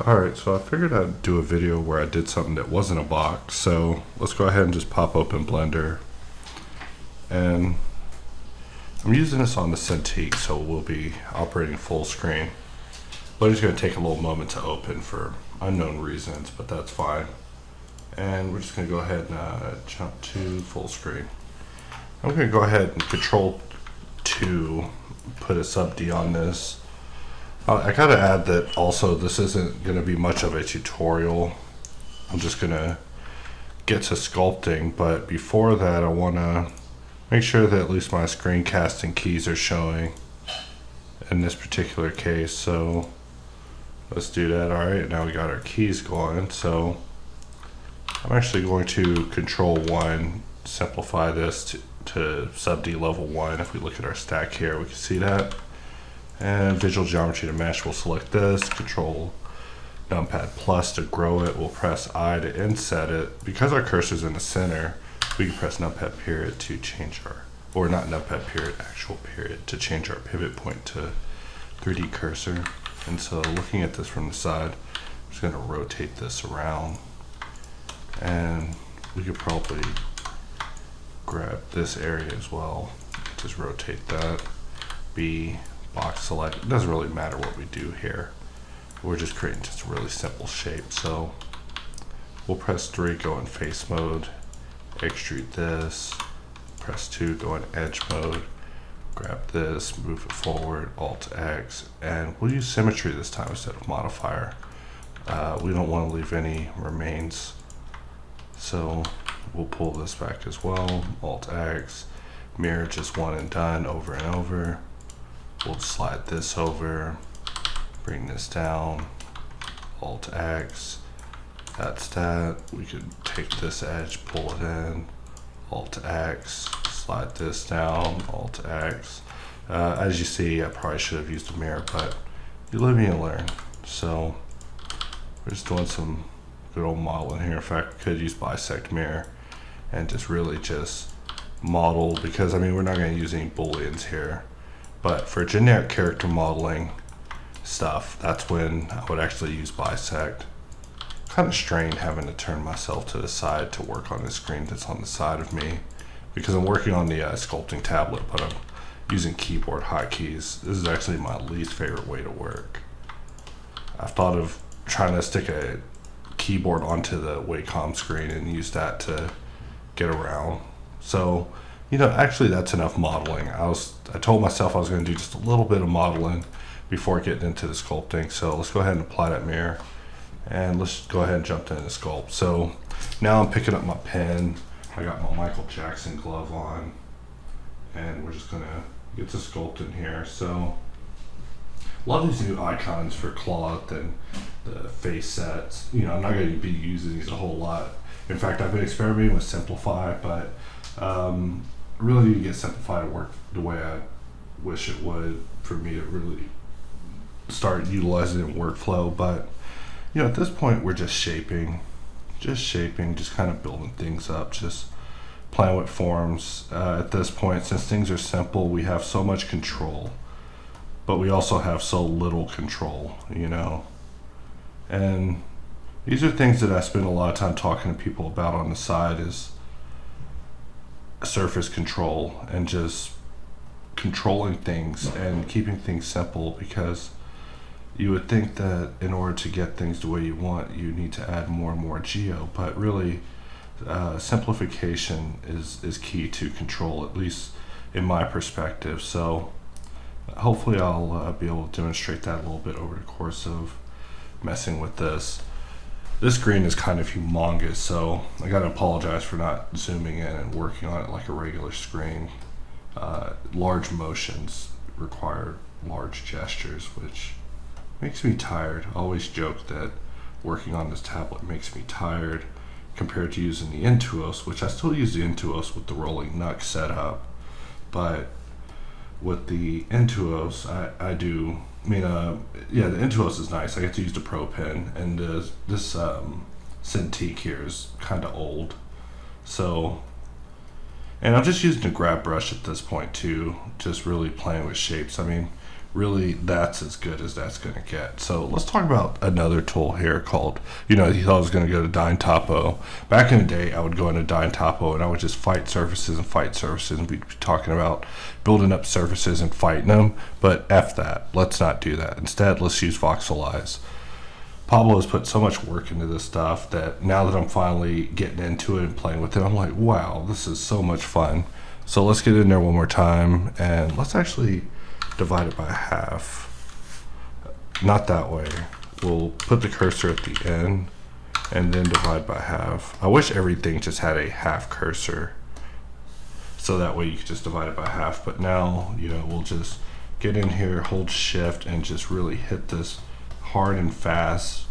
Alright, so I figured I'd do a video where I did something that wasn't a box. So let's go ahead and just pop open Blender. And I'm using this on the Cintiq, so we'll be operating full screen. But it's going to take a little moment to open for unknown reasons, but that's fine. And we're just going to go ahead and jump to full screen. I'm going to go ahead and Control 2, put a sub D on this. I gotta add that also this isn't going to be much of a tutorial. I'm just going to get to sculpting, but before that I want to make sure that at least my screencasting keys are showing in this particular case. So let's do that. Alright, now we got our keys going. So I'm actually going to Control 1, simplify this to sub D level 1. If we look at our stack here, we can see that. And visual geometry to mesh, we'll select this, Control numpad plus to grow it, we'll press I to inset it. Because our cursor's in the center, we can press numpad period to change our, or not numpad period, actual period, to change our pivot point to 3D cursor. And so looking at this from the side, I'm just gonna rotate this around. And we could probably grab this area as well, just rotate that. B, box select, it doesn't really matter what we do here. We're just creating just a really simple shape. So we'll press 3, go in face mode, extrude this, press 2, go in edge mode, grab this, move it forward, Alt X, and we'll use symmetry this time instead of modifier. We don't want to leave any remains. So we'll pull this back as well, Alt X, mirror just one and done over and over. We'll slide this over, bring this down, Alt X, that's that. We could take this edge, pull it in, Alt X, slide this down, Alt X. As you see, I probably should have used a mirror, but you live and you learn. So we're just doing some good old modeling here. In fact, we could use bisect mirror and just really just model, because I mean, we're not going to use any booleans here. But for generic character modeling stuff, that's when I would actually use bisect. Kind of strained having to turn myself to the side to work on the screen that's on the side of me, because I'm working on the sculpting tablet, but I'm using keyboard hotkeys. This is actually my least favorite way to work. I've thought of trying to stick a keyboard onto the Wacom screen and use that to get around. So, you know, actually that's enough modeling. I told myself I was going to do just a little bit of modeling before getting into the sculpting. So let's go ahead and apply that mirror, and let's go ahead and jump into the sculpt. So now I'm picking up my pen. I got my Michael Jackson glove on, and we're just going to get to sculpting here. So a lot of these new icons for cloth and the face sets, you know, I'm not going to be using these a whole lot. In fact, I've been experimenting with Simplify, but really need to get Simplify to work the way I wish it would for me to really start utilizing it in workflow. But you know, at this point we're just shaping, just kind of building things up, just playing with forms. At this point, since things are simple, we have so much control, but we also have so little control, you know. And these are things that I spend a lot of time talking to people about on the side, is surface control and just controlling things and keeping things simple, because you would think that in order to get things the way you want, you need to add more and more geo, but really simplification is key to control, at least in my perspective. So hopefully I'll be able to demonstrate that a little bit over the course of messing with this. This screen is kind of humongous, so I gotta apologize for not zooming in and working on it like a regular screen. Large motions require large gestures, which makes me tired. I always joke that working on this tablet makes me tired compared to using the Intuos, which I still use the Intuos with the rolling Nux setup. But with the Intuos, yeah, the Intuos is nice. I get to use the Pro Pen, and this Cintiq here is kind of old. So, and I'm just using a grab brush at this point too, just really playing with shapes. I mean, really that's as good as that's going to get. So let's talk about another tool here called, you know, he thought I was going to go to Dyn Topo. Back in the day, I would go into Dyn Topo and I would just fight surfaces and we'd be talking about building up surfaces and fighting them, but F that. Let's not do that. Instead, let's use voxelize. Pablo has put so much work into this stuff that now that I'm finally getting into it and playing with it, I'm like, wow, this is so much fun. So let's get in there one more time and let's actually divide it by half. Not that way. We'll put the cursor at the end and then divide by half. I wish everything just had a half cursor, so that way you could just divide it by half. But now, you know, we'll just get in here, hold shift, and just really hit this hard and fast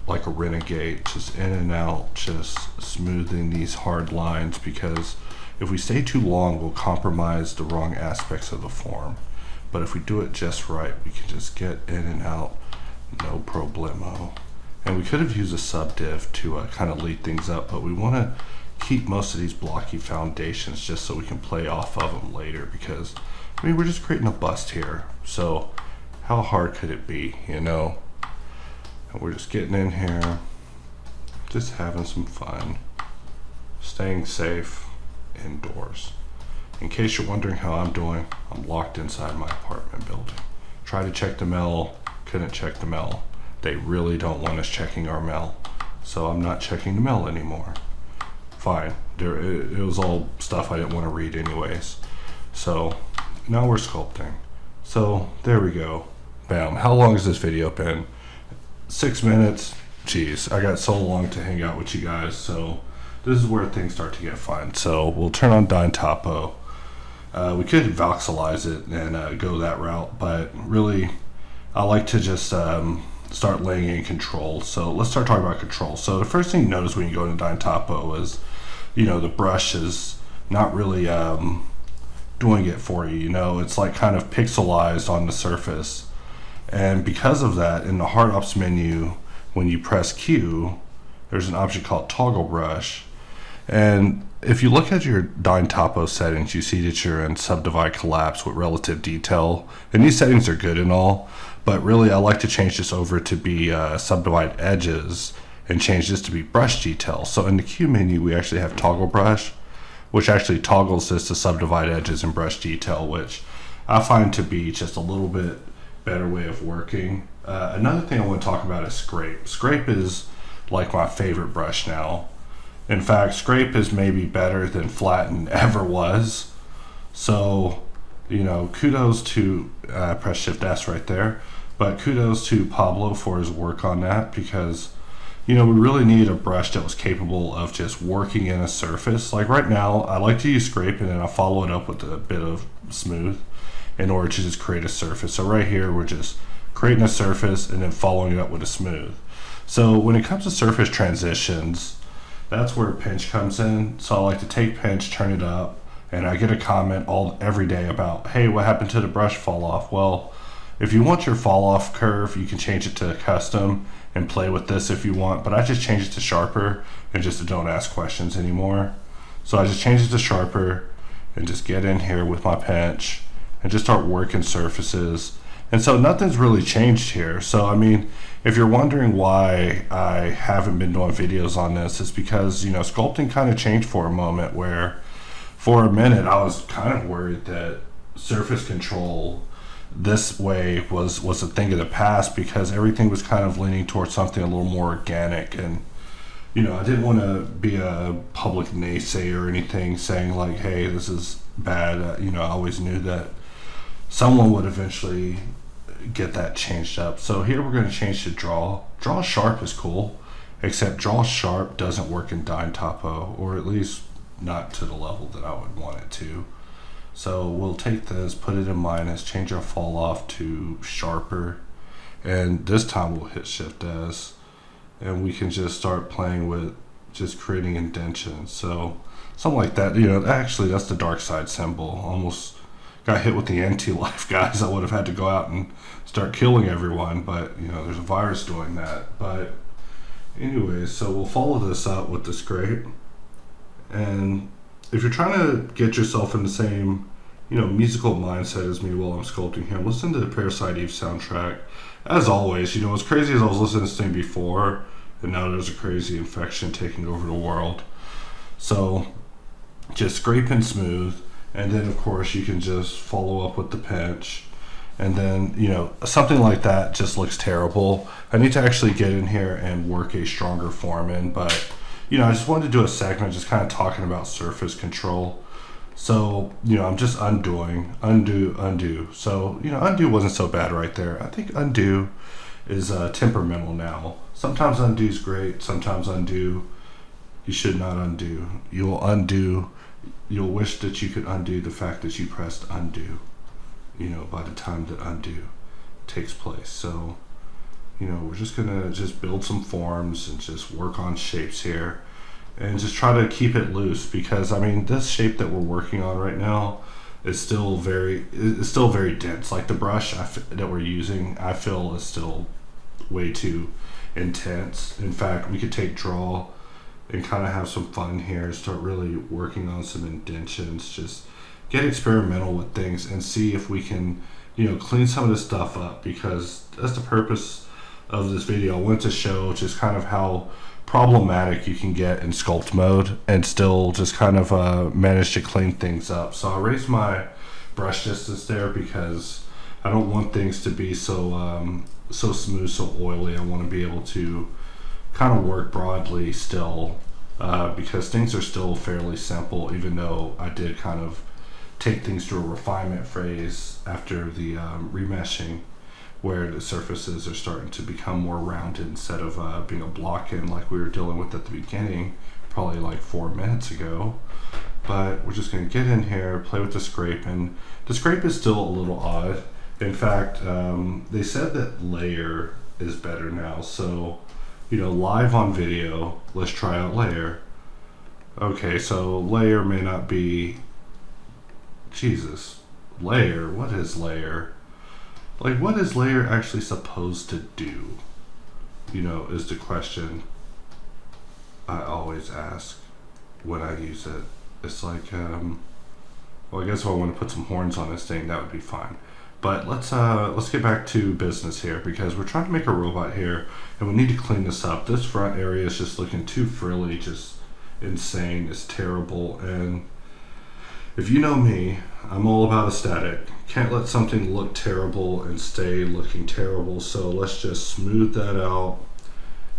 like a renegade, just in and out, just smoothing these hard lines, because if we stay too long, we'll compromise the wrong aspects of the form. But if we do it just right, we can just get in and out, no problemo. And we could have used a subdiv to kind of lead things up, but we want to keep most of these blocky foundations just so we can play off of them later, because, I mean, we're just creating a bust here. So how hard could it be, you know? And we're just getting in here, just having some fun, staying safe indoors. In case you're wondering how I'm doing, I'm locked inside my apartment building. Tried to check the mail, couldn't check the mail. They really don't want us checking our mail, so I'm not checking the mail anymore. Fine, it was all stuff I didn't want to read anyways. So now we're sculpting. So there we go. Bam. How long has this video been? 6 minutes. Jeez, I got so long to hang out with you guys, so this is where things start to get fun. So we'll turn on Dyn Topo. We could voxelize it and go that route, but really I like to just start laying in control. So let's start talking about control. So the first thing you notice when you go into Dyn Topo is, you know, the brush is not really doing it for you. You know, it's like kind of pixelized on the surface. And because of that, in the hard ops menu, when you press Q, there's an option called toggle brush. And if you look at your Dyn Topo settings, you see that you're in subdivide collapse with relative detail. And these settings are good and all, but really I like to change this over to be subdivide edges and change this to be brush detail. So in the Q menu, we actually have toggle brush, which actually toggles this to subdivide edges and brush detail, which I find to be just a little bit better way of working. Another thing I want to talk about is scrape. Scrape is like my favorite brush now. In fact, scrape is maybe better than flatten ever was. So, you know, kudos to, press Shift S right there, but kudos to Pablo for his work on that, because, you know, we really need a brush that was capable of just working in a surface. Like right now, I like to use scrape and then I follow it up with a bit of smooth in order to just create a surface. So right here, we're just creating a surface and then following it up with a smooth. So when it comes to surface transitions, that's where pinch comes in. So I like to take pinch, turn it up, and I get a comment every day about, hey, what happened to the brush fall off? Well, if you want your fall off curve, you can change it to custom and play with this if you want, but I just change it to sharper and just don't ask questions anymore. So I just change it to sharper and just get in here with my pinch and just start working surfaces. And so nothing's really changed here. So I mean, if you're wondering why I haven't been doing videos on this, it's because, you know, sculpting kind of changed for a moment, where for a minute I was kind of worried that surface control this way was a thing of the past, because everything was kind of leaning towards something a little more organic. And, you know, I didn't want to be a public naysayer or anything saying like, hey, this is bad. You know, I always knew that someone would eventually get that changed up. So here we're going to change to draw. Draw sharp is cool, except draw sharp doesn't work in Dyn Topo, or at least not to the level that I would want it to. So we'll take this, put it in minus, change our fall off to sharper, and this time we'll hit Shift S, and we can just start playing with just creating indentions. So something like that. You know, actually that's the dark side symbol. Almost got hit with the anti-life, guys. I would have had to go out and start killing everyone, but you know, there's a virus doing that. But anyways, so we'll follow this up with the scrape. And if you're trying to get yourself in the same musical mindset as me while I'm sculpting here. I'm listening to the Parasite Eve soundtrack. As always, as crazy as I was listening to this thing before, and now there's a crazy infection taking over the world. So just scrape and smooth, and then of course you can just follow up with the pinch. And then, something like that just looks terrible. I need to actually get in here and work a stronger form in, but I just wanted to do a segment just kind of talking about surface control. So, I'm just undoing, undo. So, undo wasn't so bad right there. I think undo is temperamental now. Sometimes undo is great. Sometimes undo, you should not undo. You'll wish that you could undo the fact that you pressed undo, by the time that undo takes place. So, we're just gonna build some forms and just work on shapes here and just try to keep it loose, because this shape that we're working on right now is still very dense. Like the brush that we're using, I feel is still way too intense. In fact, we could take draw and kind of have some fun here, start really working on some indentions, just get experimental with things and see if we can clean some of this stuff up, because that's the purpose of this video. I want to show just kind of how problematic you can get in sculpt mode and still just kind of manage to clean things up. So I raised my brush distance there because I don't want things to be so smooth, so oily. I want to be able to kind of work broadly still, because things are still fairly simple, even though I did kind of take things through a refinement phase after the remeshing, where the surfaces are starting to become more rounded instead of being a block in like we were dealing with at the beginning, probably like 4 minutes ago. But we're just going to get in here, play with the scrape, and the scrape is still a little odd. In fact, they said that layer is better now. So, live on video, let's try out layer. Okay, so layer may not be... Jesus, layer, what is layer? Like, what is layer actually supposed to do? Is the question I always ask when I use it. It's like, well, I guess if I want to put some horns on this thing, that would be fine. But let's get back to business here, because we're trying to make a robot here, and we need to clean this up. This front area is just looking too frilly, just insane. It's terrible, and if you know me, I'm all about aesthetic. Can't let something look terrible and stay looking terrible. So let's just smooth that out.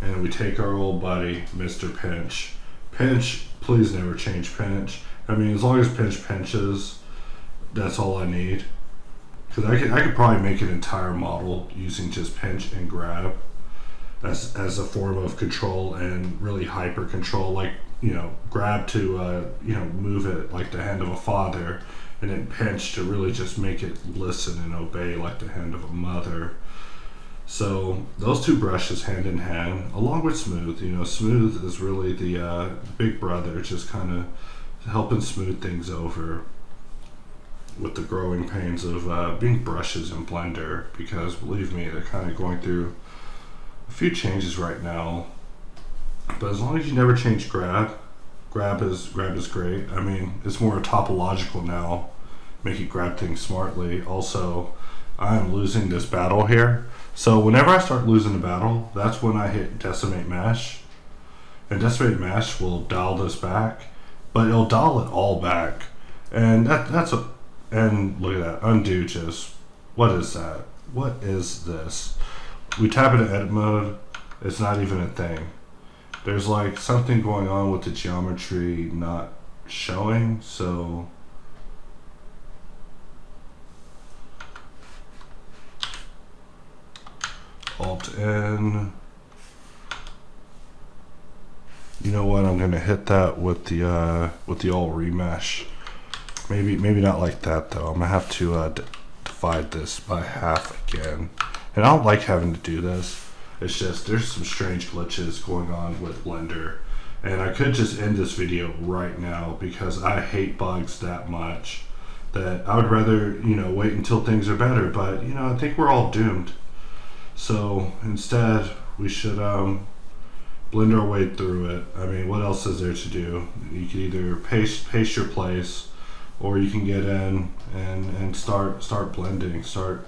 And we take our old buddy, Mr. Pinch. Pinch, please never change pinch. As long as pinch pinches, that's all I need. Because I could probably make an entire model using just pinch and grab as a form of control, and really hyper control, like, grab to, move it like the hand of a father, and then pinch to really just make it listen and obey like the hand of a mother. So those two brushes hand in hand, along with smooth. Smooth is really the big brother, just kind of helping smooth things over with the growing pains of being brushes in Blender, because believe me, they're kind of going through a few changes right now. But as long as you never change grab is great. It's more topological now, make it grab things smartly. Also, I'm losing this battle here. So whenever I start losing a battle, that's when I hit decimate mesh. And decimate mesh will dial this back, but it'll dial it all back. And and look at that, undo just, what is that? What is this? We tap into edit mode, it's not even a thing. There's like something going on with the geometry not showing, so Alt N. You know what? I'm gonna hit that with the old remesh. Maybe not like that though. I'm gonna have to divide this by half again. And I don't like having to do this. It's just there's some strange glitches going on with Blender, and I could just end this video right now because I hate bugs that much that I would rather wait until things are better. But I think we're all doomed. So instead, we should blend our way through it. What else is there to do? You can either paste your place, or you can get in and start blending, start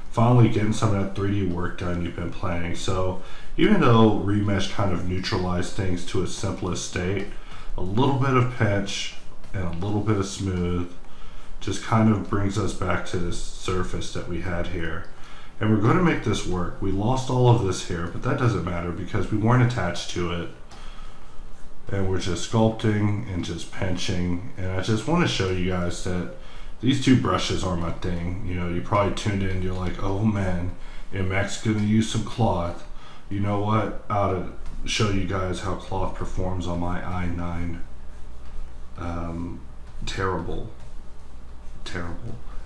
finally getting some of that 3D work done you've been planning. So even though remesh kind of neutralized things to its simplest state, a little bit of pinch and a little bit of smooth just kind of brings us back to this surface that we had here. And we're going to make this work. We lost all of this here, but that doesn't matter because we weren't attached to it. And we're just sculpting and just pinching. And I just want to show you guys that these two brushes are my thing. You know, you probably tuned in, you're like, oh man, MX gonna use some cloth. You know what? I ought to show you guys how cloth performs on my i9. Terrible.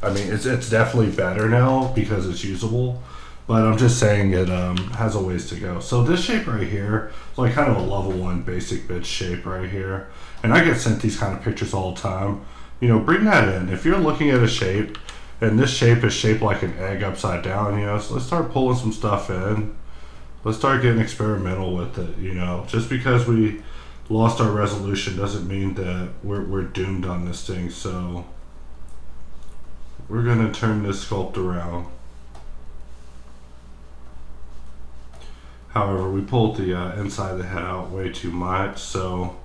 I mean, it's definitely better now because it's usable, but I'm just saying it has a ways to go. So this shape right here is like kind of a level 1 basic bitch shape right here. And I get sent these kind of pictures all the time. You know, bring that in. If you're looking at a shape and this shape is shaped like an egg upside down, you know, so let's start pulling some stuff in. Let's start getting experimental with it, you know. Just because we lost our resolution doesn't mean that we're doomed on this thing. So we're gonna turn this sculpt around. However, we pulled the inside of the head out way too much, so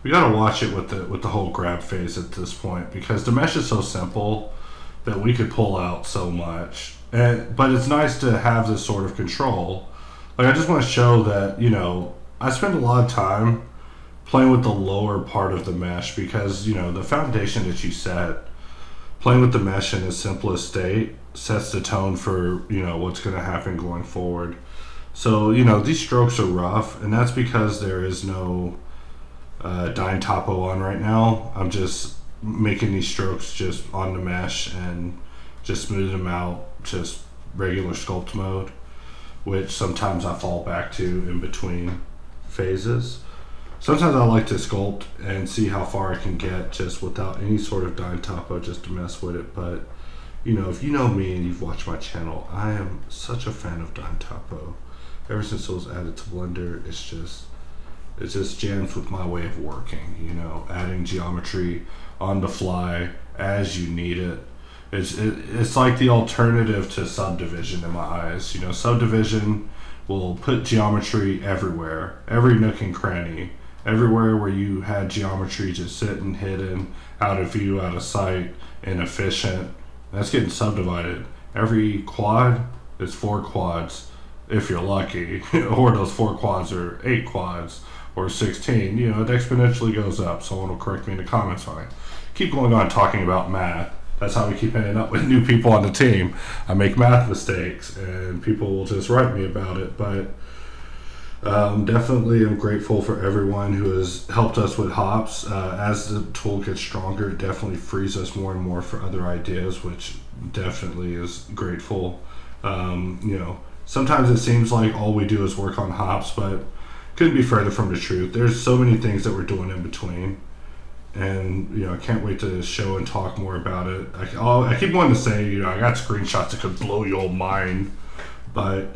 we gotta watch it with the whole grab phase at this point because the mesh is so simple that we could pull out so much. But it's nice to have this sort of control. Like I just want to show that, you know, I spend a lot of time playing with the lower part of the mesh because, you know, the foundation that you set, playing with the mesh in its simplest state sets the tone for, you know, what's going to happen going forward. So, you know, these strokes are rough, and that's because there is no dyne topo on right now. I'm just making these strokes just on the mesh and just smoothing them out, just regular sculpt mode, which sometimes I fall back to in between phases. Sometimes I like to sculpt and see how far I can get just without any sort of dyne topo just to mess with it. But, you know, if you know me and you've watched my channel, I am such a fan of dyne topo. Ever since it was added to Blender, it just jams with my way of working, you know, adding geometry on the fly as you need it. It's like the alternative to subdivision in my eyes. You know, subdivision will put geometry everywhere, every nook and cranny, everywhere where you had geometry just sitting hidden, out of view, out of sight, inefficient. That's getting subdivided. Every quad is 4 quads, if you're lucky, or those 4 quads are 8 quads, or 16, you know, it exponentially goes up. Someone will correct me in the comments on it. Keep going on talking about math. That's how we keep ending up with new people on the team. I make math mistakes and people will just write me about it. But definitely I'm grateful for everyone who has helped us with hops. As the tool gets stronger, it definitely frees us more and more for other ideas, which definitely is grateful. You know, sometimes it seems like all we do is work on hops, but couldn't be further from the truth. There's so many things that we're doing in between, and you know, I can't wait to show and talk more about it. I keep wanting to say, you know, I got screenshots that could blow your mind, but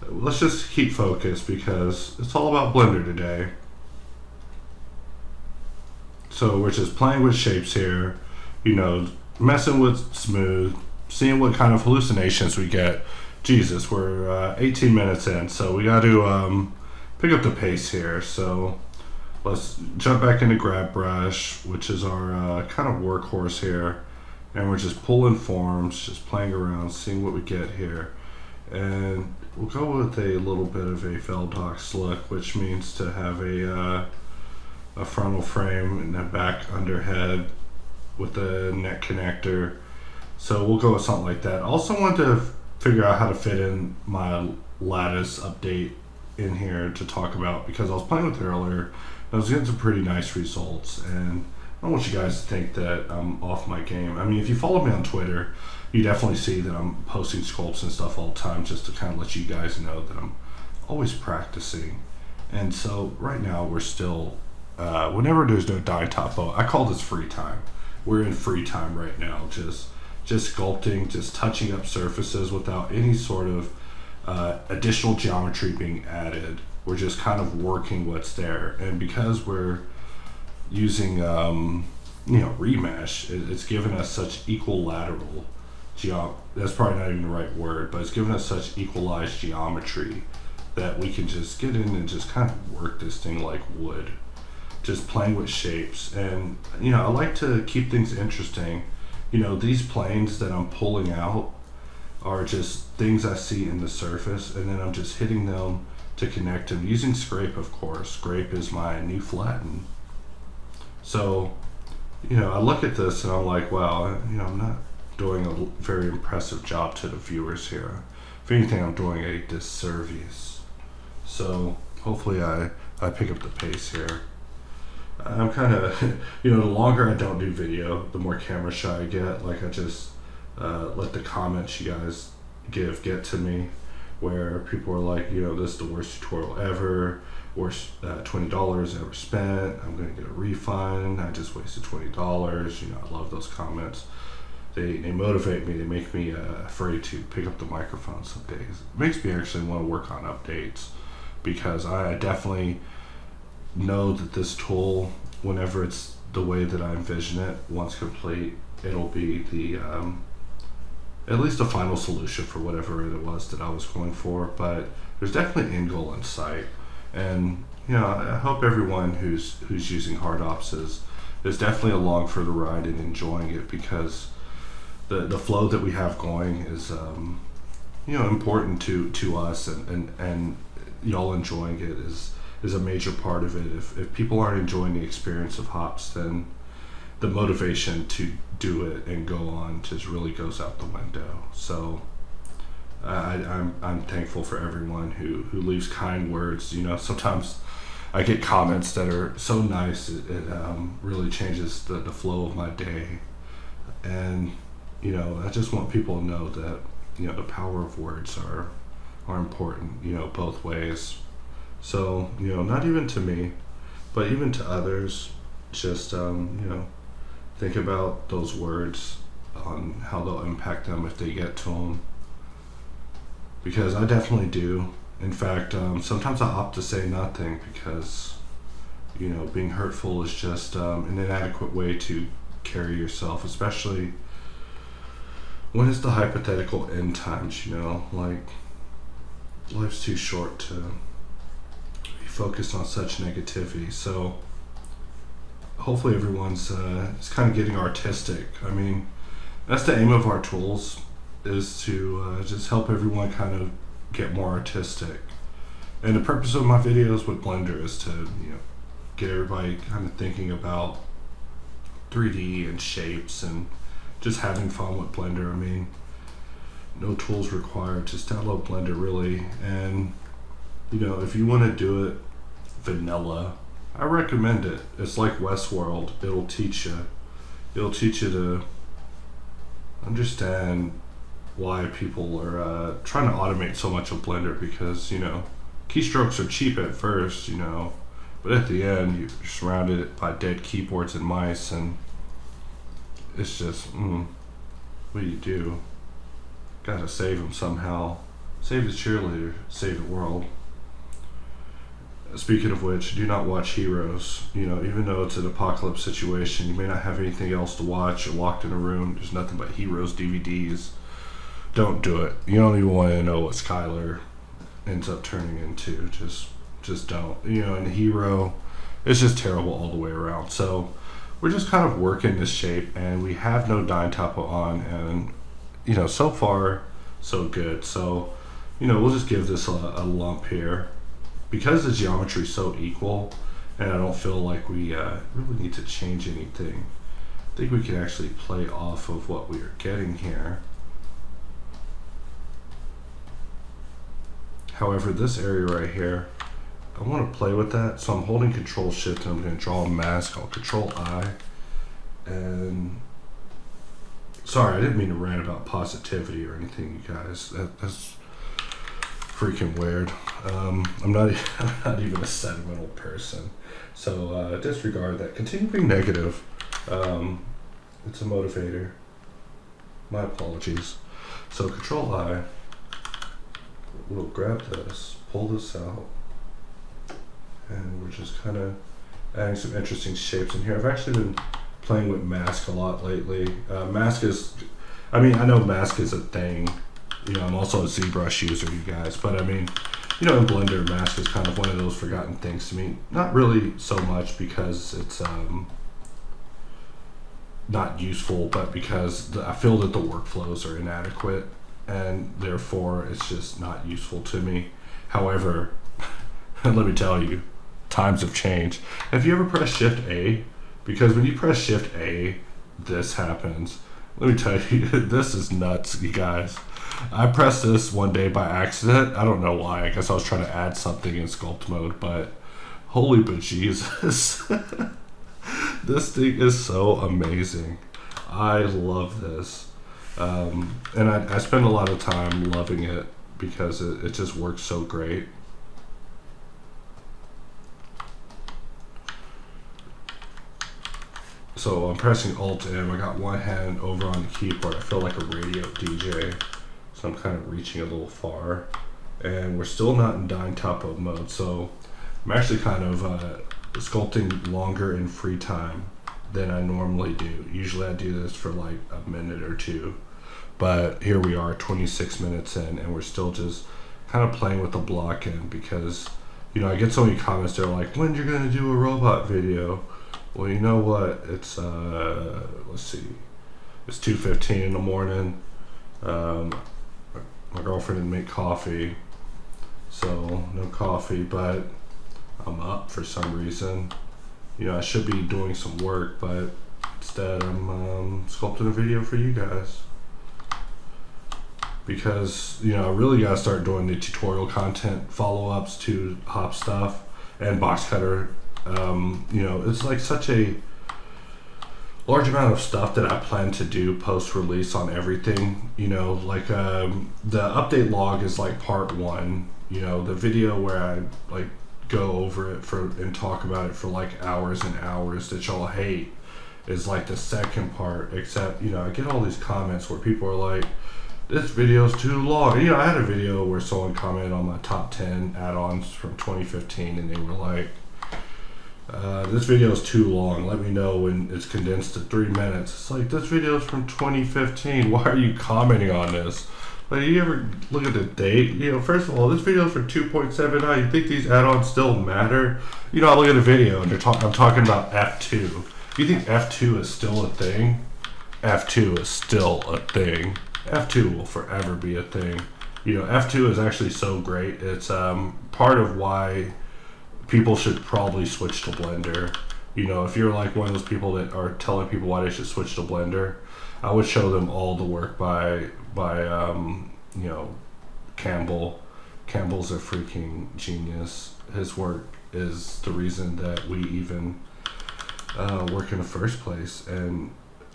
let's just keep focused because it's all about Blender today. So we're just playing with shapes here, you know, messing with smooth, seeing what kind of hallucinations we get. Jesus, we're 18 minutes in, so we got to pick up the pace here. So let's jump back into grab brush, which is our kind of workhorse here, and we're just pulling forms, just playing around, seeing what we get here. And we'll go with a little bit of a Veldox look, which means to have a frontal frame and a back underhead with a neck connector. So we'll go with something like that. Also want to figure out how to fit in my lattice update in here to talk about, because I was playing with it earlier and I was getting some pretty nice results, and I don't want you guys to think that I'm off my game. I mean, if you follow me on Twitter, you definitely see that I'm posting sculpts and stuff all the time, just to kind of let you guys know that I'm always practicing. And so right now we're still, whenever there's no dyne topo, I call this free time. We're in free time right now, just sculpting, just touching up surfaces without any sort of additional geometry being added. We're just kind of working what's there. And because we're using remesh, it's given us such equilateral that's probably not even the right word, but it's given us such equalized geometry that we can just get in and just kind of work this thing like wood, just playing with shapes. And I like to keep things interesting. These planes that I'm pulling out are just things I see in the surface, and then I'm just hitting them to connect them using scrape. Of course, scrape is my new flatten. So I look at this and I'm like, wow, I'm not doing a very impressive job to the viewers here. If anything, I'm doing a disservice. So hopefully I pick up the pace here. I'm kind of, the longer I don't do video, the more camera shy I get. Like, I just let the comments you guys get to me, where people are like, this is the worst tutorial ever, worst $20 ever spent, I'm gonna get a refund, I just wasted $20. I love those comments. They motivate me, they make me afraid to pick up the microphone some days. It makes me actually want to work on updates, because I definitely know that this tool, whenever it's the way that I envision it, once complete, it'll be the at least a final solution for whatever it was that I was going for. But there's definitely an end goal in sight, and I hope everyone who's using hard ops is definitely along for the ride and enjoying it, because the flow that we have going is important to us, and y'all enjoying it is a major part of it. If people aren't enjoying the experience of hops, then the motivation to do it and go on just really goes out the window. So I'm thankful for everyone who leaves kind words. Sometimes I get comments that are so nice, it really changes the flow of my day. And I just want people to know that the power of words are important, both ways. So not even to me, but even to others, just think about those words, on how they'll impact them if they get to them, because I definitely do. In fact, sometimes I opt to say nothing, because being hurtful is just an inadequate way to carry yourself, especially when it's the hypothetical end times. Like, life's too short to be focused on such negativity. So hopefully everyone's is kind of getting artistic. I mean, that's the aim of our tools, is to just help everyone kind of get more artistic. And the purpose of my videos with Blender is to get everybody kind of thinking about 3D and shapes, and just having fun with Blender. I mean, no tools required, just download Blender, really. And if you want to do it vanilla, I recommend it. It's like Westworld. It'll teach you to understand why people are trying to automate so much of Blender, because keystrokes are cheap at first, but at the end you're surrounded by dead keyboards and mice, and it's just what do you do? Gotta save them somehow. Save the cheerleader, save the world. Speaking of which, do not watch Heroes. Even though it's an apocalypse situation, you may not have anything else to watch. You're locked in a room, there's nothing but Heroes DVDs. Don't do it. You don't even want to know what Skylar ends up turning into. Just don't. In Hero, it's just terrible all the way around. So we're just kind of working this shape, and we have no dime topo on, and so far so good. So we'll just give this a lump here, because the geometry is so equal, and I don't feel like we really need to change anything. I think we can actually play off of what we are getting here. However, this area right here, I want to play with that, so I'm holding Control Shift, and I'm going to draw a mask. I'll Control I, and sorry, I didn't mean to rant about positivity or anything, you guys. That's freaking weird. I'm not even a sentimental person, so disregard that. Continue being negative. It's a motivator. My apologies. So Control I. We'll grab this, pull this out, and we're just kind of adding some interesting shapes in here. I've actually been playing with mask a lot lately. Mask is, I mean, I know mask is a thing. You know, I'm also a ZBrush user, you guys. But I mean, you know, in Blender, mask is kind of one of those forgotten things to me. Not really so much because it's not useful, but because I feel that the workflows are inadequate, and therefore it's just not useful to me. However, let me tell you, times have changed. Have you ever pressed Shift A? Because when you press Shift A, this happens. Let me tell you, this is nuts, you guys. I pressed this one day by accident. I don't know why. I guess I was trying to add something in sculpt mode, but holy bejesus. This thing is so amazing. I love this. And I spend a lot of time loving it because it just works so great. So I'm pressing Alt M. I got one hand over on the keyboard. I feel like a radio DJ. So I'm kind of reaching a little far. And we're still not in dying topo mode. So I'm actually kind of sculpting longer in free time than I normally do. Usually I do this for like a minute or two. But here we are 26 minutes in, and we're still just kind of playing with the block end because, you know, I get so many comments. They're like, when you're going to do a robot video? Well, you know what? It's, let's see. It's 2:15 in the morning. My girlfriend didn't make coffee, so no coffee, but I'm up for some reason. You know, I should be doing some work, but instead I'm sculpting a video for you guys. Because, you know, I really gotta start doing the tutorial content follow-ups to Hop stuff and Box Cutter. You know, it's like such a large amount of stuff that I plan to do post-release on everything. You know, like the update log is like part one. You know, the video where I like go over it and talk about it for like hours and hours that y'all hate is like the second part. Except, you know, I get all these comments where people are like, this video's too long. You know, I had a video where someone commented on my top 10 add-ons from 2015, and they were like, this video is too long. Let me know when it's condensed to 3 minutes. It's like, this video is from 2015. Why are you commenting on this? Like, you ever look at the date? You know, first of all, this video is from 2.79. You think these add-ons still matter? You know, I look at a video and I'm talking about F2. You think F2 is still a thing? F2 is still a thing. F2 will forever be a thing. You know, F2 is actually so great. It's part of why people should probably switch to Blender. You know, if you're like one of those people that are telling people why they should switch to Blender, I would show them all the work by you know, Campbell. Campbell's a freaking genius. His work is the reason that we even work in the first place, and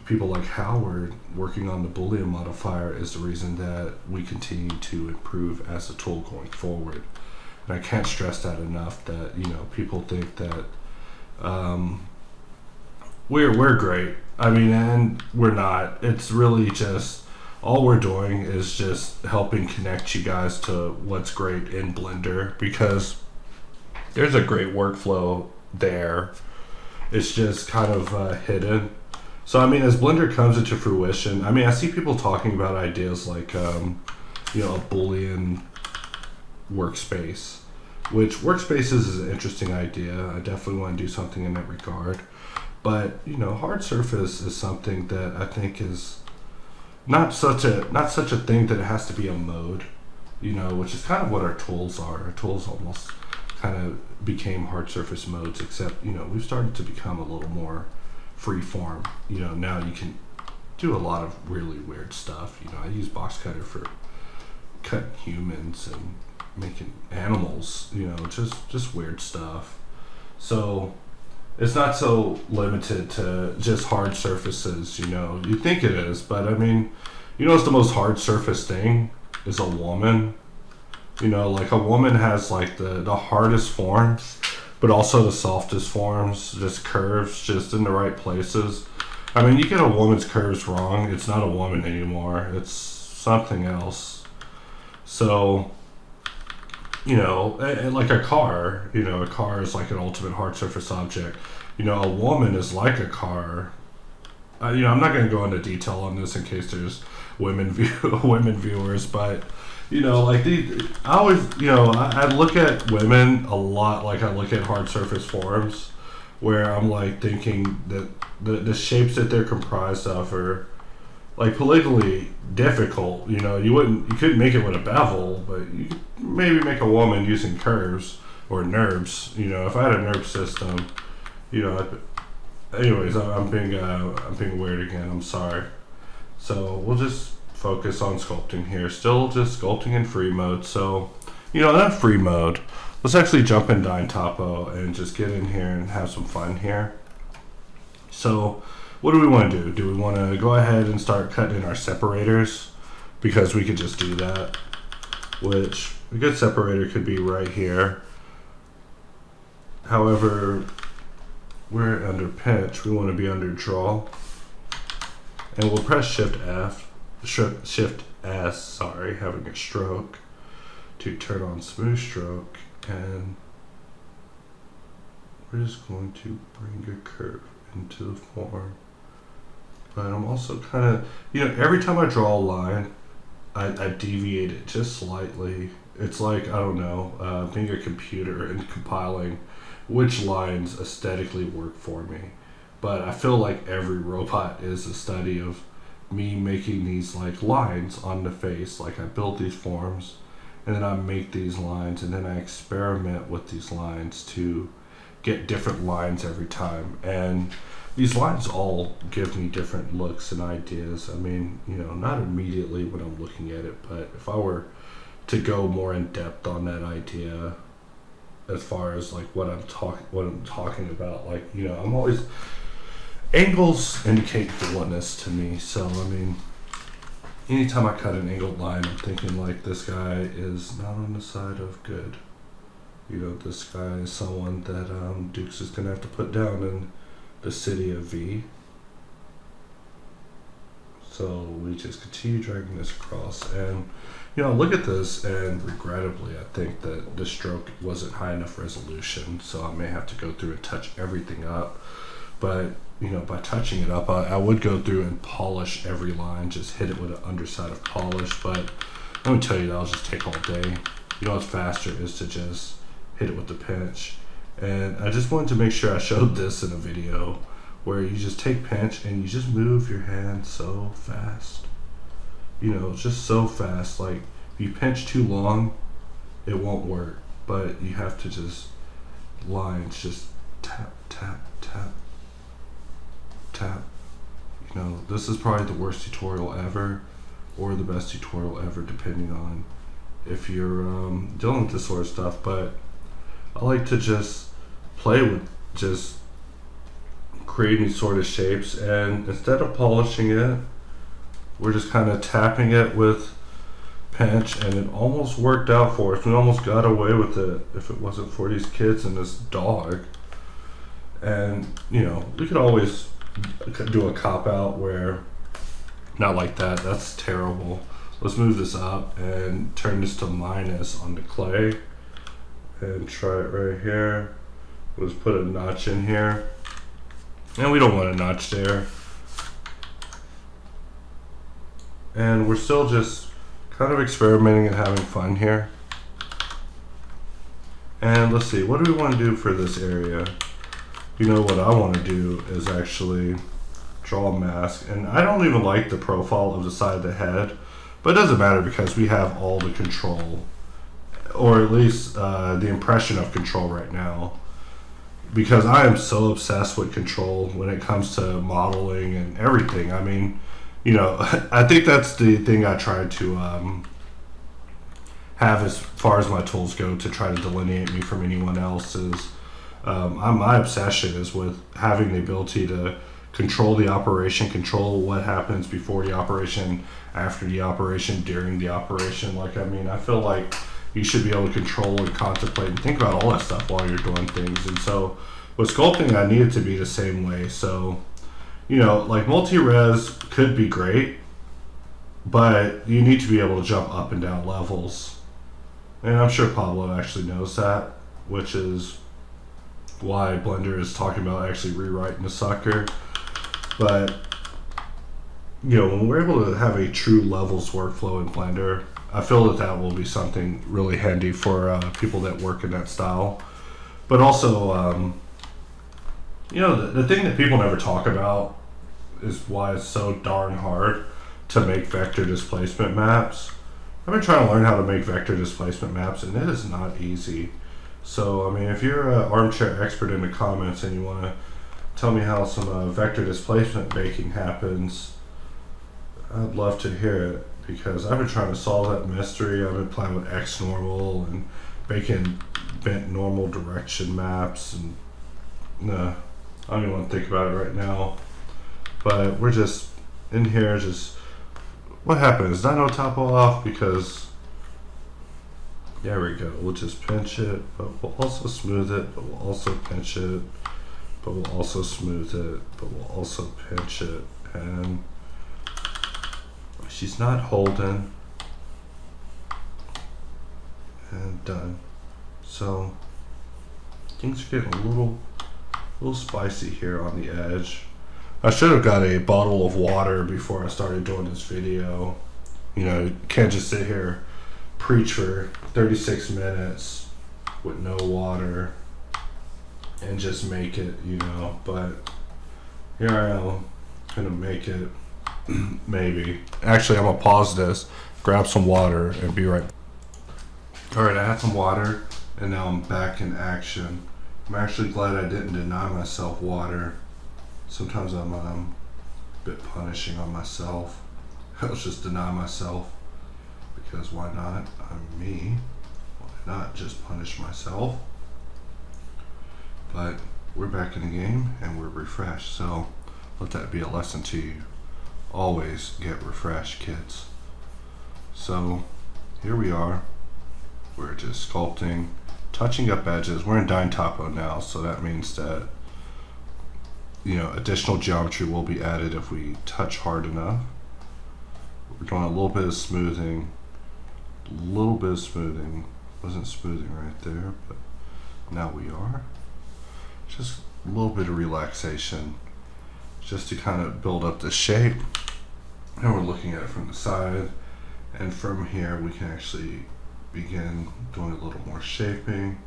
people like Howard working on the Boolean modifier is the reason that we continue to improve as a tool going forward. And I can't stress that enough, that, you know, people think that we're great. I mean, and we're not. It's really just, all we're doing is just helping connect you guys to what's great in Blender, because there's a great workflow there. It's just kind of hidden. So, I mean, as Blender comes into fruition, I mean, I see people talking about ideas like, you know, a Boolean workspace, which workspaces is an interesting idea. I definitely want to do something in that regard. But, you know, hard surface is something that I think is not such a thing that it has to be a mode, you know, which is kind of what our tools are. Our tools almost kind of became hard surface modes, except, you know, we've started to become a little more free form. You know, now you can do a lot of really weird stuff. You know, I use Box Cutter for cutting humans and making animals, you know, just weird stuff. So it's not so limited to just hard surfaces, you know. You think it is, but I mean, you know what's the most hard surface thing? Is a woman. You know, like a woman has like the hardest forms, but also the softest forms, just curves just in the right places. I mean, you get a woman's curves wrong, it's not a woman anymore, it's something else. So, you know, and like a car, you know, a car is like an ultimate hard surface object. You know, a woman is like a car, you know, I'm not going to go into detail on this in case there's women viewers, but you know, like I always, you know, I look at women a lot like I look at hard surface forms, where I'm like thinking that the shapes that they're comprised of are like politically difficult. You know, you couldn't make it with a bevel, but you could maybe make a woman using curves or NURBS. You know, if I had a NURBS system, you know. Anyways, I'm being weird again. I'm sorry. So we'll just focus on sculpting here. Still just sculpting in free mode. So, you know, in free mode, let's actually jump in Dyn Topo and just get in here and have some fun here. So, what do we want to do? Do we want to go ahead and start cutting in our separators? Because we could just do that. Which, a good separator could be right here. However, we're under pinch. We want to be under draw. And we'll press Shift S, sorry, having a stroke, to turn on smooth stroke, and we're just going to bring a curve into the form. But I'm also kind of, you know, every time I draw a line, I deviate it just slightly. It's like, I don't know, being a computer and compiling which lines aesthetically work for me. But I feel like every robot is a study of me making these like lines on the face. Like I build these forms and then I make these lines and then I experiment with these lines to get different lines every time. And these lines all give me different looks and ideas. I mean, you know, not immediately when I'm looking at it, but if I were to go more in depth on that idea, as far as like what I'm talking about, like, you know, I'm always, angles indicate villainous to me. So I mean, anytime I cut an angled line, I'm thinking like this guy is not on the side of good. You know, this guy is someone that Dukes is gonna have to put down in the city of V. So we just continue dragging this across, and you know, look at this, and regrettably, I think that the stroke wasn't high enough resolution, so I may have to go through and touch everything up. But you know, by touching it up, I would go through and polish every line, just hit it with an underside of polish. But let me tell you, that'll just take all day. You know what's faster is to just hit it with the pinch. And I just wanted to make sure I showed this in a video where you just take pinch and you just move your hand so fast. You know, just so fast. Like, if you pinch too long, it won't work. But you have to just, lines, just tap, tap, tap, tap. You know, this is probably the worst tutorial ever, or the best tutorial ever, depending on if you're dealing with this sort of stuff. But I like to just play with just creating these sort of shapes, and instead of polishing it, we're just kind of tapping it with pinch, and it almost worked out for us. We almost got away with it if it wasn't for these kids and this dog. And you know, we could always do a cop out where, not like that, that's terrible. Let's move this up and turn this to minus on the clay and try it right here. Let's put a notch in here, and we don't want a notch there. And we're still just kind of experimenting and having fun here. And let's see, what do we want to do for this area? You know, what I want to do is actually draw a mask. And I don't even like the profile of the side of the head, but it doesn't matter because we have all the control, or at least the impression of control right now. Because I am so obsessed with control when it comes to modeling and everything. I mean, you know, I think that's the thing I try to have as far as my tools go, to try to delineate me from anyone else. Is my obsession is with having the ability to control the operation, control what happens before the operation, after the operation, during the operation. Like, I mean, I feel like you should be able to control and contemplate and think about all that stuff while you're doing things. And so with sculpting, I need it to be the same way. So, you know, like multi-res could be great, but you need to be able to jump up and down levels. And I'm sure Pablo actually knows that, which is why Blender is talking about actually rewriting the sucker. But when we're able to have a true levels workflow in Blender, I feel that that will be something really handy for people that work in that style. But also, the thing that people never talk about is why it's so darn hard to make vector displacement maps. I've been trying to learn how to make vector displacement maps, and it is not easy. So, I mean, if you're an armchair expert in the comments and you want to tell me how some vector displacement baking happens, I'd love to hear it, because I've been trying to solve that mystery. I've been playing with X normal and making bent normal direction maps, and I don't even want to think about it right now. But we're just in here, just what happened? Is Dino Topo off? Because there we go. We'll just pinch it, but we'll also smooth it, but we'll also pinch it, but we'll also smooth it, but we'll also pinch it. And she's not holding. And done. So things are getting a little spicy here on the edge. I should have got a bottle of water before I started doing this video. You can't just sit here preach for 36 minutes with no water and just make it, but here I am gonna make it. Maybe. Actually, I'm gonna pause this, grab some water, and be right back. Alright, I had some water, and now I'm back in action. I'm actually glad I didn't deny myself water. Sometimes I'm a bit punishing on myself. I'll just deny myself, because why not? I'm me. Why not just punish myself? But we're back in the game, and we're refreshed, so let that be a lesson to you. Always get refreshed, kids. So here we are. We're just sculpting, touching up edges. We're in Dino Topo now, so that means that additional geometry will be added if we touch hard enough. We're doing a little bit of smoothing. Wasn't smoothing right there, but now we are. Just a little bit of relaxation, just to kind of build up the shape. And we're looking at it from the side, and from here we can actually begin doing a little more shaping.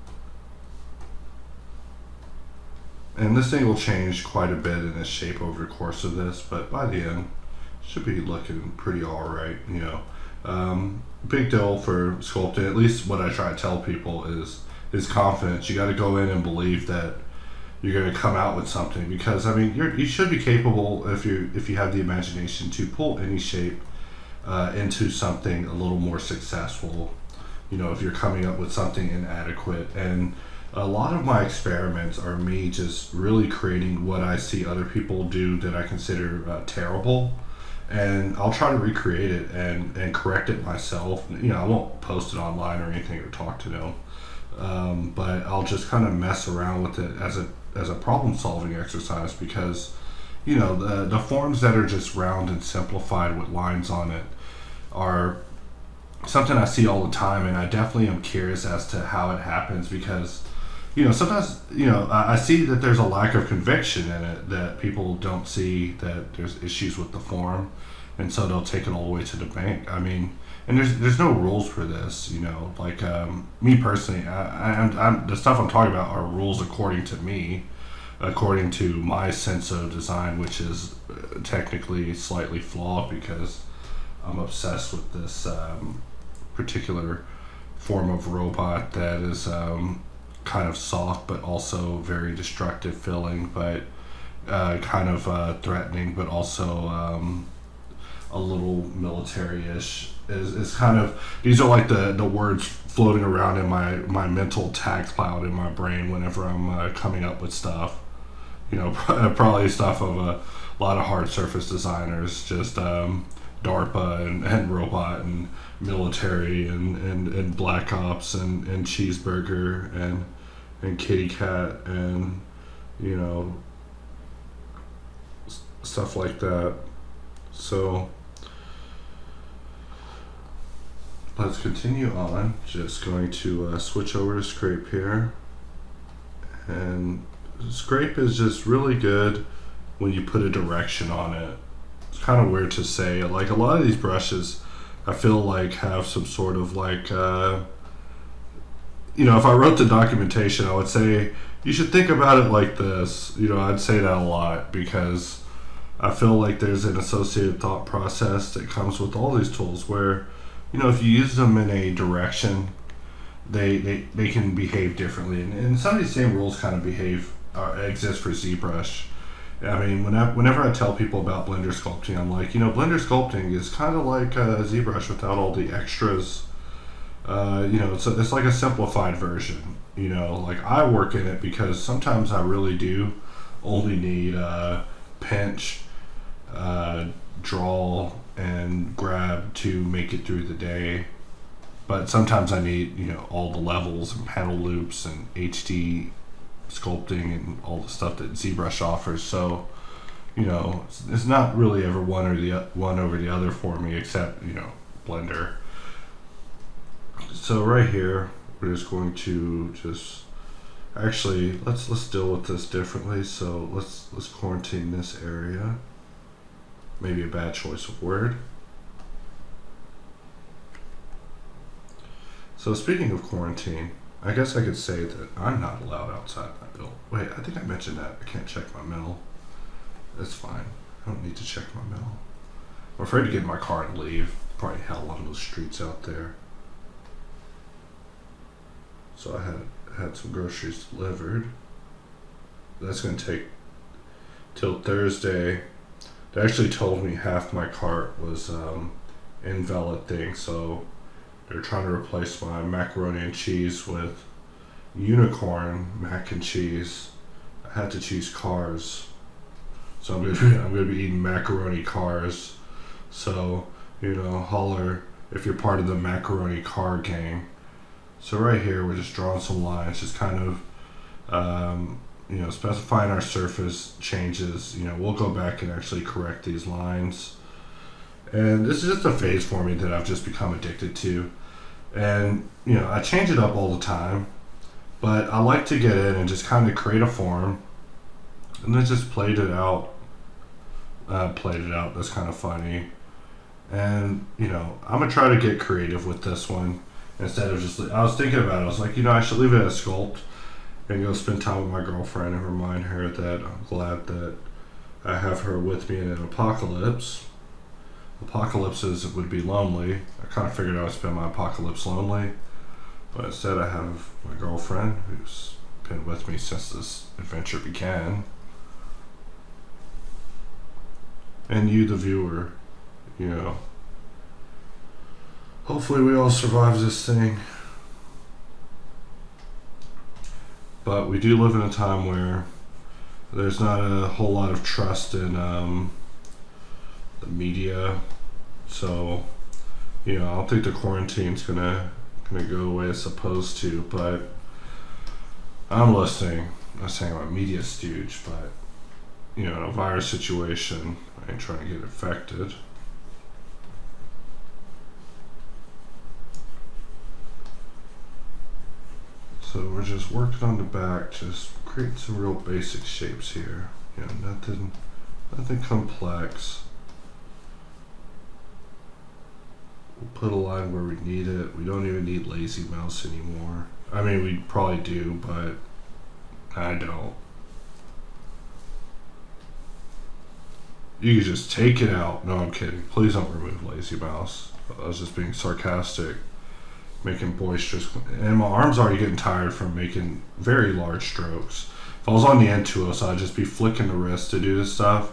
And this thing will change quite a bit in its shape over the course of this, but by the end should be looking pretty alright. Big deal for sculpting, at least what I try to tell people is confidence. You got to go in and believe that you're going to come out with something, because I mean you should be capable, if you have the imagination, to pull any shape into something a little more successful. If you're coming up with something inadequate. And a lot of my experiments are me just really creating what I see other people do that I consider terrible, and I'll try to recreate it and correct it myself. I won't post it online or anything or talk to them, but I'll just kind of mess around with it as a problem solving exercise, because the forms that are just round and simplified with lines on it are something I see all the time, and I definitely am curious as to how it happens, because sometimes I see that there's a lack of conviction in it, that people don't see that there's issues with the form, and so they'll take it all the way to the bank. I mean, and there's no rules for this, like me personally, I'm the stuff I'm talking about are rules according to me, according to my sense of design, which is technically slightly flawed, because I'm obsessed with this particular form of robot that is kind of soft but also very destructive feeling, but kind of threatening, but also a little military-ish. Is kind of, these are like the words floating around in my mental tag cloud in my brain whenever I'm coming up with stuff. Probably stuff of a lot of hard surface designers, just DARPA and robot and military and Black Ops and cheeseburger and kitty cat and stuff like that. So let's continue on. Just going to switch over to scrape here, and scrape is just really good when you put a direction on it. kind of weird to say. Like a lot of these brushes, I feel like have some sort of like, if I wrote the documentation, I would say you should think about it like this. I'd say that a lot because I feel like there's an associated thought process that comes with all these tools where, if you use them in a direction, they can behave differently. And some of these same rules kind of exist for ZBrush. I mean, whenever I tell people about Blender sculpting, I'm like, Blender sculpting is kind of like ZBrush without all the extras. It's like a simplified version. Like I work in it because sometimes I really do only need pinch, draw, and grab to make it through the day. But sometimes I need, all the levels and panel loops and HD sculpting and all the stuff that ZBrush offers. So, it's not really ever one over the other for me, except Blender. So right here, we're just going to actually let's deal with this differently. So let's quarantine this area. Maybe a bad choice of word. So speaking of quarantine, I guess I could say that I'm not allowed outside my build. Wait, I think I mentioned that. I can't check my mail. That's fine. I don't need to check my mail. I'm afraid to get in my car and leave. Probably hell on those streets out there. So I had some groceries delivered. That's going to take till Thursday. They actually told me half my cart was invalid thing, so they're trying to replace my macaroni and cheese with unicorn mac and cheese. I had to choose cars, so I'm gonna be eating macaroni cars. So holler if you're part of the macaroni car gang. So right here we're just drawing some lines, just kind of specifying our surface changes. We'll go back and actually correct these lines. And this is just a phase for me that I've just become addicted to. And, I change it up all the time, but I like to get in and just kind of create a form and then just played it out. That's kind of funny. And, I'm going to try to get creative with this one instead of just, I was thinking about it. I was like, I should leave it as sculpt and go spend time with my girlfriend and remind her that I'm glad that I have her with me in an apocalypse. Apocalypses would be lonely. I kind of figured I would spend my apocalypse lonely, but instead I have my girlfriend who's been with me since this adventure began, and you, the viewer. Hopefully we all survive this thing. But we do live in a time where there's not a whole lot of trust in the media, so I don't think the quarantine's gonna go away as supposed to, but I'm listening. I'm not saying I'm a media stooge, but in a virus situation, I ain't trying to get infected. So we're just working on the back, just creating some real basic shapes here. Nothing complex. We'll put a line where we need it. We don't even need lazy mouse anymore. I mean, we probably do, but I don't. You can just take it out. No, I'm kidding. Please don't remove lazy mouse. I was just being sarcastic, making boisterous. And my arm's already getting tired from making very large strokes. If I was on the N2O, I'd just be flicking the wrist to do this stuff.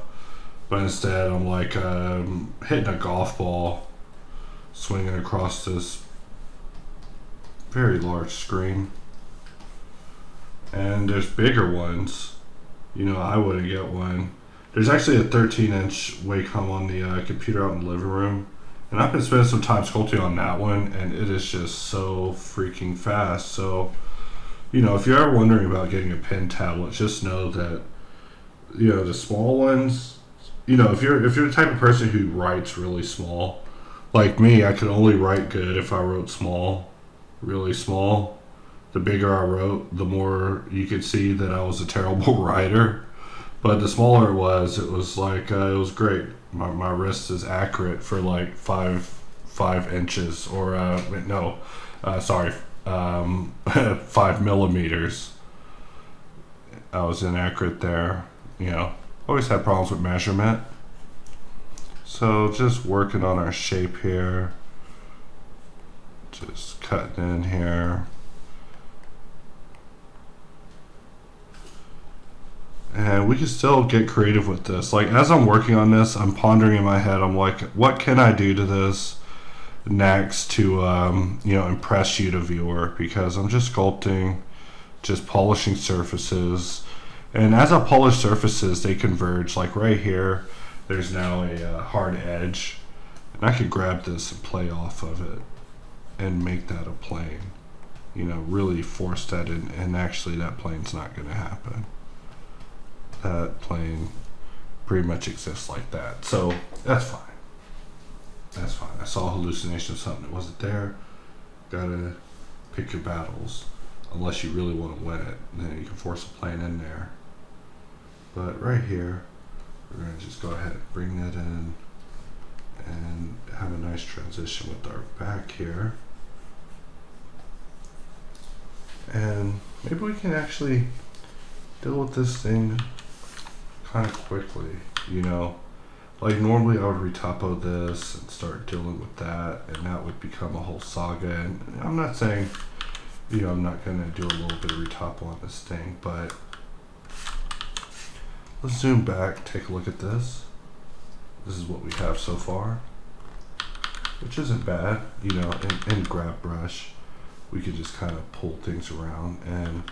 But instead, I'm like hitting a golf ball, swinging across this very large screen. And there's bigger ones. I wouldn't get one. There's actually a 13-inch Wacom on the computer out in the living room. And I've been spending some time sculpting on that one, and it is just so freaking fast. So, if you're ever wondering about getting a pen tablet, just know that, the small ones, if you're the type of person who writes really small, like me, I could only write good if I wrote small, really small. The bigger I wrote, the more you could see that I was a terrible writer. But the smaller it was like it was great. My wrist is accurate for like 5 inches, or no, sorry, 5 millimeters. I was inaccurate there. You know, always had problems with measurement. So just working on our shape here. Just cutting in here. And we can still get creative with this. Like, as I'm working on this, I'm pondering in my head, I'm like, what can I do to this next to, you know, impress you, the viewer? Because I'm just sculpting, just polishing surfaces. And as I polish surfaces, they converge. Like right here, there's now a hard edge. And I could grab this and play off of it and make that a plane. You know, really force that in. And actually, that plane's not going to happen. That plane pretty much exists like that. So that's fine. That's fine. I saw a hallucination of something that wasn't there. Gotta pick your battles. Unless you really want to win it, then you can force a plane in there. But right here, we're going to just go ahead and bring that in and have a nice transition with our back here. And maybe we can actually deal with this thing kind of quickly, you know. Like normally I would retopo this and start dealing with that, and that would become a whole saga. And I'm not saying, you know, I'm not going to do a little bit of retopo on this thing, but let's zoom back, take a look at this. This is what we have so far, which isn't bad, you know. In grab brush, we could just kind of pull things around, and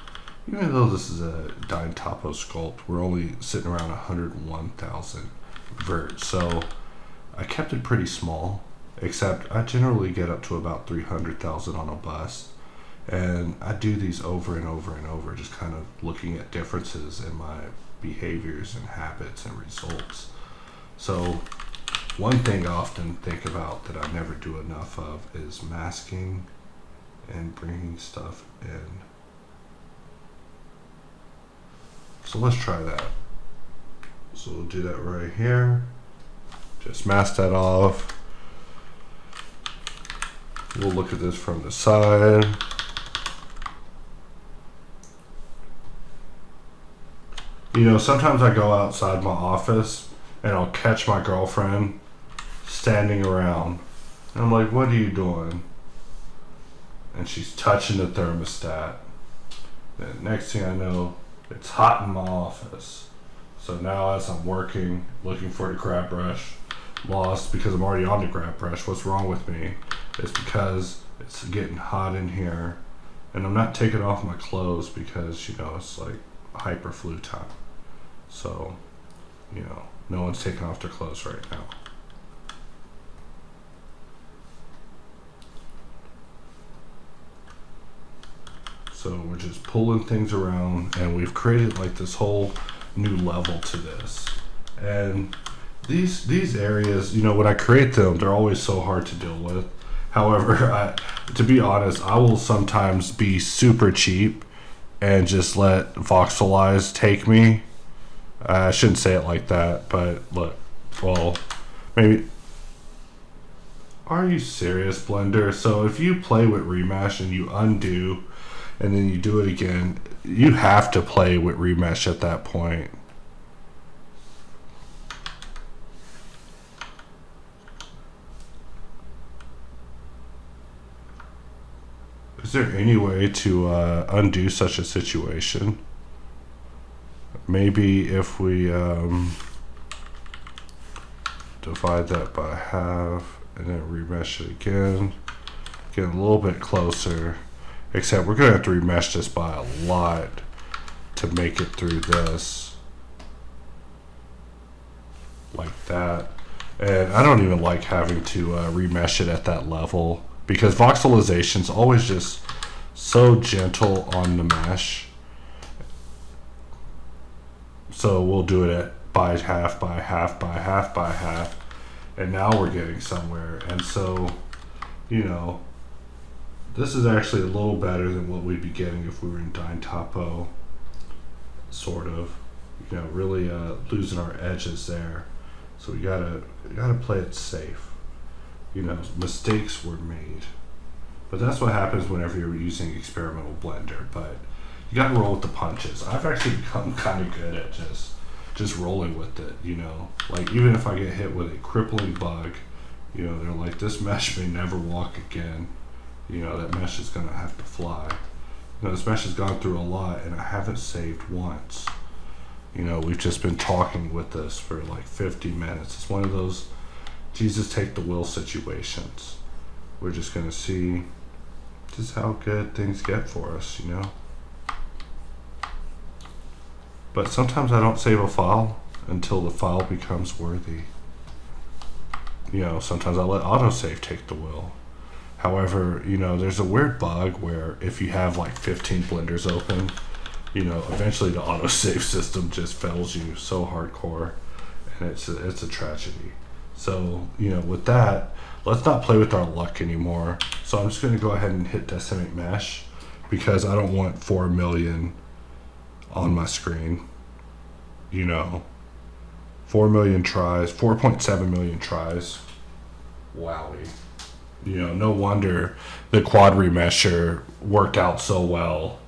even though this is a dyed topo sculpt, we're only sitting around 101,000 vert. So I kept it pretty small, except I generally get up to about 300,000 on a bust. And I do these over and over and over, just kind of looking at differences in my behaviors and habits and results. So one thing I often think about that I never do enough of is masking and bringing stuff in. So let's try that. So we'll do that right here. Just mask that off. We'll look at this from the side. You know, sometimes I go outside my office and I'll catch my girlfriend standing around. And I'm like, what are you doing? And she's touching the thermostat. Then next thing I know, it's hot in my office. So now as I'm working, looking for the grab brush, lost because I'm already on the grab brush. What's wrong with me? It's because it's getting hot in here, and I'm not taking off my clothes because, you know, it's like hyper flu time. So, you know, no one's taking off their clothes right now. So we're just pulling things around, and we've created like this whole new level to this. And these areas, you know, when I create them, they're always so hard to deal with. However, to be honest, I will sometimes be super cheap and just let voxelize take me. I shouldn't say it like that, but look, well, maybe. Are you serious, Blender? So if you play with remesh and you undo and then you do it again, you have to play with remesh at that point. Is there any way to undo such a situation? Maybe if we divide that by half and then remesh it again, get a little bit closer. Except we're going to have to remesh this by a lot to make it through this. Like that. And I don't even like having to remesh it at that level, because voxelization is always just so gentle on the mesh. So we'll do it at by half, by half, by half, by half. And now we're getting somewhere. And so, you know, this is actually a little better than what we'd be getting if we were in dyed topo, sort of. you know, really losing our edges there. So we gotta play it safe. You know, mistakes were made, but that's what happens whenever you're using experimental blender. But you gotta roll with the punches. I've actually become kind of good at just rolling with it. You know, like even if I get hit with a crippling bug, you know, they're like, this mesh may never walk again. You know, that mesh is gonna have to fly. You know, this mesh has gone through a lot, and I haven't saved once. You know, we've just been talking with this for like 50 minutes. It's one of those Jesus take the wheel situations. We're just gonna see just how good things get for us, you know. But sometimes I don't save a file until the file becomes worthy. You know, sometimes I let autosave take the wheel. However, you know, there's a weird bug where if you have like 15 blenders open, you know, eventually the autosave system just fails you so hardcore, and it's a tragedy. So, you know, with that, let's not play with our luck anymore. So I'm just going to go ahead and hit decimate mesh because I don't want 4 million on my screen. You know, 4 million tries, 4.7 million tries. Wowie. You know, no wonder the quad remesher worked out so well.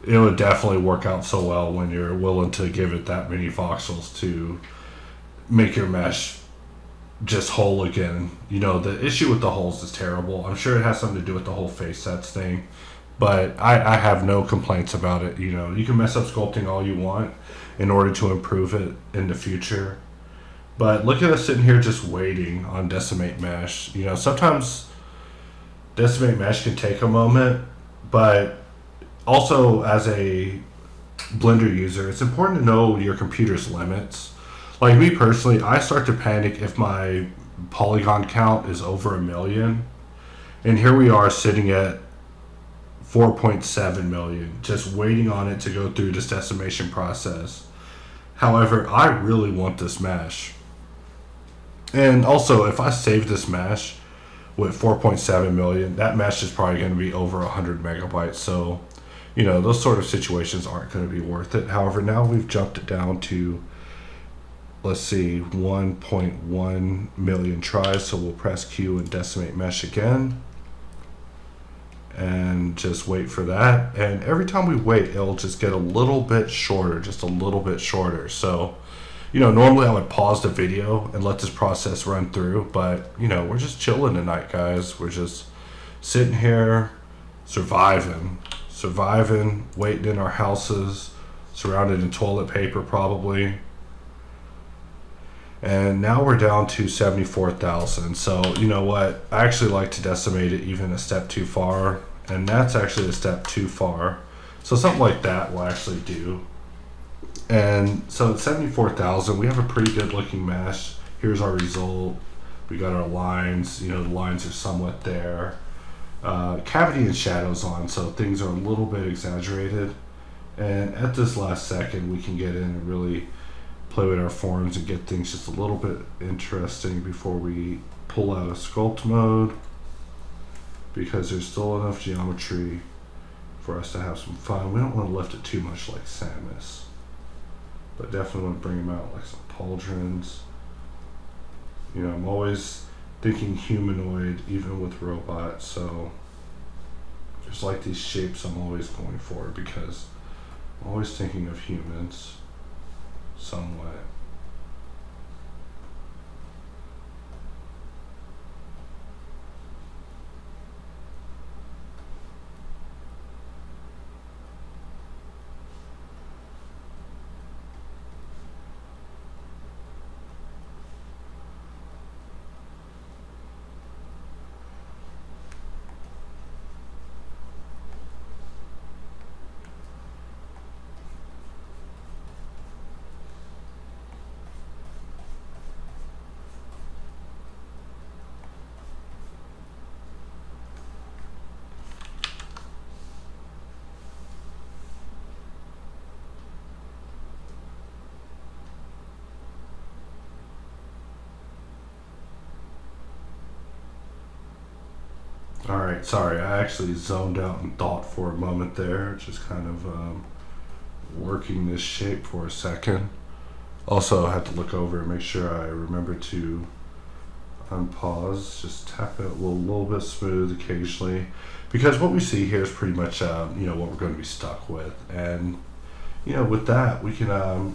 It would definitely work out so well when you're willing to give it that many voxels to make your mesh just whole again. You know, the issue with the holes is terrible. I'm sure it has something to do with the whole face sets thing, but I have no complaints about it. You know, you can mess up sculpting all you want in order to improve it in the future. But look at us sitting here just waiting on decimate mesh. You know, sometimes decimate mesh can take a moment, but also as a Blender user, it's important to know your computer's limits. Like me personally, I start to panic if my polygon count is over 1 million. And here we are sitting at 4.7 million, just waiting on it to go through this decimation process. However, I really want this mesh. And also, if I save this mesh with 4.7 million, that mesh is probably going to be over 100 megabytes. So, you know, those sort of situations aren't going to be worth it. However, now we've jumped it down to, let's see, 1.1 million tries. So we'll press Q and decimate mesh again. And just wait for that. And every time we wait, it'll just get a little bit shorter, just a little bit shorter. So, you know, normally I would pause the video and let this process run through, but, you know, we're just chilling tonight, guys. We're just sitting here, surviving, waiting in our houses, surrounded in toilet paper probably. And now we're down to 74,000. So, you know what? I actually like to decimate it even a step too far, and that's actually a step too far. So something like that will actually do. And so at 74,000, we have a pretty good looking mesh. Here's our result. We got our lines, you know, the lines are somewhat there. Cavity and shadows on, so things are a little bit exaggerated. And at this last second, we can get in and really play with our forms and get things just a little bit interesting before we pull out of sculpt mode, because there's still enough geometry for us to have some fun. We don't want to lift it too much like Samus, but definitely want to bring them out like some pauldrons. You know, I'm always thinking humanoid, even with robots, so there's like these shapes I'm always going for because I'm always thinking of humans somewhat. Alright, sorry, I actually zoned out and thought for a moment there. Just kind of working this shape for a second. Also, I had to look over and make sure I remember to unpause, just tap it a little bit smooth occasionally, because what we see here is pretty much what we're going to be stuck with. And with that, we can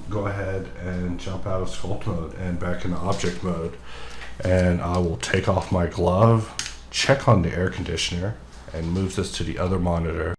go ahead and jump out of sculpt mode and back into object mode. And I will take off my glove, check on the air conditioner, and move this to the other monitor.